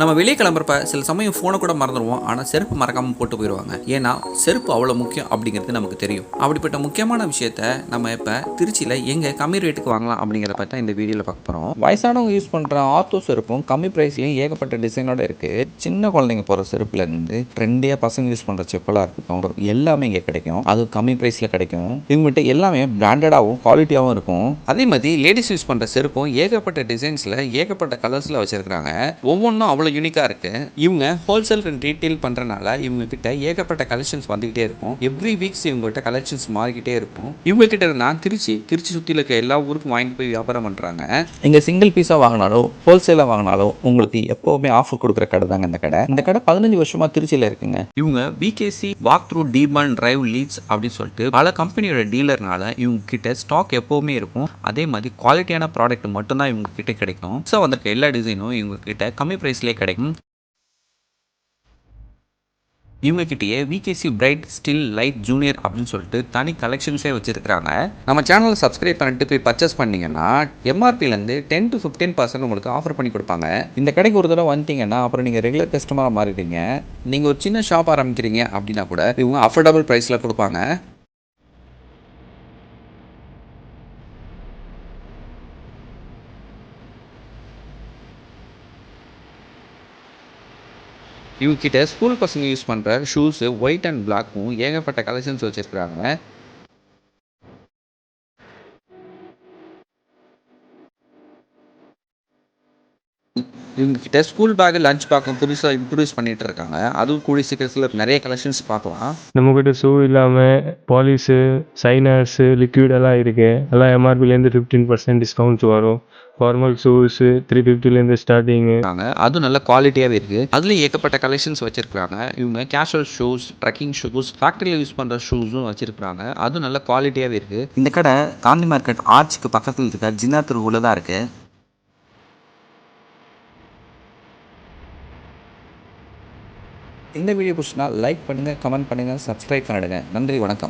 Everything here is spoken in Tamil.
நம்ம வெளியே கிளம்புறப்ப சில சமயம் ஃபோனை கூட மறந்துடுவோம். ஆனால் செருப்பு மறக்காமல் போட்டு போயிடுவாங்க. ஏன்னா செருப்பு அவ்வளோ முக்கியம் அப்படிங்கிறது நமக்கு தெரியும். அப்படிப்பட்ட முக்கியமான விஷயத்த நம்ம இப்போ திருச்சியில் எங்கே கம்மி ரேட்டுக்கு வாங்கலாம் அப்படிங்கிறத பற்றி தான் இந்த வீடியோவில் பார்க்க போகிறோம். வயசானவங்க யூஸ் பண்ணுற ஆர்த்தோ செருப்பும் கம்மி ப்ரைஸ்லையும் ஏகப்பட்ட டிசைனோட இருக்குது. சின்ன குழந்தைங்க போகிற செருப்புலேருந்து ட்ரெண்டியாக பசங்க யூஸ் பண்ணுற செப்பலாக இருக்கட்டும், எல்லாமே இங்கே கிடைக்கும். அதுவும் கம்மி ப்ரைஸில் கிடைக்கும். இவங்ககிட்ட எல்லாமே பிராண்டடாகவும் குவாலிட்டியாகவும் இருக்கும். அதே மாதிரி லேடிஸ் யூஸ் பண்ணுற செருப்பும் ஏகப்பட்ட டிசைன்ஸில் ஏகப்பட்ட கலர்ஸில் வச்சுருக்காங்க. ஒவ்வொன்றும் அவ்வளோ யூனிக்காக இருக்குது. இவங்க ஹோல்சேல் அண்ட் ரீட்டெயில் பண்ணுறனால இவங்ககிட்ட ஏகப்பட்ட கலெக்ஷன்ஸ் வந்துகிட்டே இருக்கும். எவ்ரி வீக்ஸ் இவங்ககிட்ட கலெக்ஷன்ஸ் மாறிக்கிட்டே இருக்கும். இவங்ககிட்ட நான் திருச்சி சுற்றியில் இருக்க எல்லா ஊருக்கும் வாங்கிட்டு போய் வியாபாரம் பண்ணுறாங்க. இங்கே சிங்கிள் பீஸாக வாங்கினாலோ ஹோல்சேலாக வாங்கினாலோ உங்களுக்கு எப்போவுமே ஆஃபர் கொடுக்குற கடை தாங்க இந்த கடை. இந்த கடை 15 வருஷமாக திருச்சியில் இருக்குங்க. இவங்க விகேசி வாக் த்ரூ டீபான் டிரைவ் லீட்ஸ் அப்படின்னு சொல்லிட்டு பல கம்பெனியோட டீலர்னால இவங்க கிட்ட ஸ்டாக் எப்போவுமே இருக்கும். அதே மாதிரி குவாலிட்டியான ப்ராடக்ட் மட்டும்தான் இவங்க கிட்ட கிடைக்கும். ஸோ வந்திருக்க எல்லா டிசைனும் இவங்க கிட்ட கம்மி ப்ரைஸ்லேயே கிடைக்கும். இவங்க கிட்டேயே VKC pride still light junior அப்படின்னு சொல்லிட்டு தனி கலெக்ஷன்ஸே வச்சிருக்காங்க. நம்ம சேனலை சப்ஸ்கிரைப் பண்ணிட்டு போய் பர்ச்சேஸ் பண்ணீங்கன்னா எம்ஆர்பிலேருந்து 10 to 15% உங்களுக்கு ஆஃபர் பண்ணி கொடுப்பாங்க. இந்த கடைக்கு ஒரு தடவை வந்துட்டீங்கன்னா அப்புறம் நீங்கள் ரெகுலர் கஸ்டமராக மாறிடுங்க. நீங்கள் ஒரு சின்ன ஷாப் ஆரம்பிக்கிறீங்க அப்படின்னா கூட இவங்க அஃபோர்டபுள் ப்ரைஸில் கொடுப்பாங்க. இவங்ககிட்ட ஸ்கூல் பசங்க யூஸ் பண்ணுற ஷூஸு ஒயிட் அண்ட் பிளாக்கும் ஏகப்பட்ட கலெக்ஷன்ஸ் வச்சுருக்காங்க. இவங்ககிட்ட ஸ்கூல் பேக் லஞ்ச் பேக்கும் புதுசாக இன்ட்ரடியூஸ் பண்ணிட்டு இருக்காங்க. அதுவும் கூடிய சீக்கிரத்தில் நிறைய கலெக்ஷன்ஸ் பார்க்கலாம். நம்மக்கிட்ட ஷூ இல்லாமல் பாலிஷு, சைனர்ஸு, லிக்விட் எல்லாம் இருக்குது. எல்லாம் எம்ஆர்பிலேருந்து 15% டிஸ்கவுண்ட்ஸ் வரும். ஃபார்மல் ஷூஸு 350லேருந்து ஸ்டார்டிங்கு. அதுவும் நல்ல குவாலிட்டியாகவே இருக்குது. அதுலேயும் ஏகப்பட்ட கலெக்ஷன்ஸ் வச்சுருக்காங்க. இவங்க கேஷுவல் ஷூஸ், ட்ரெக்கிங் ஷூஸ், ஃபேக்ட்ரியில் யூஸ் பண்ணுற ஷூஸும் வச்சுருக்காங்க. அதுவும் நல்ல குவாலிட்டியாகவே இருக்குது. இந்த கடை காந்தி மார்க்கெட் ஆர்ச்சுக்கு பக்கத்தில் இருக்க ஜின்னா தெருவில் தான் இருக்குது. இந்த வீடியோ பிடிச்சினா லைக் பண்ணுங்கள், கமெண்ட் பண்ணுங்கள், சப்ஸ்கிரைப் பண்ணிடுங்க. நன்றி, வணக்கம்.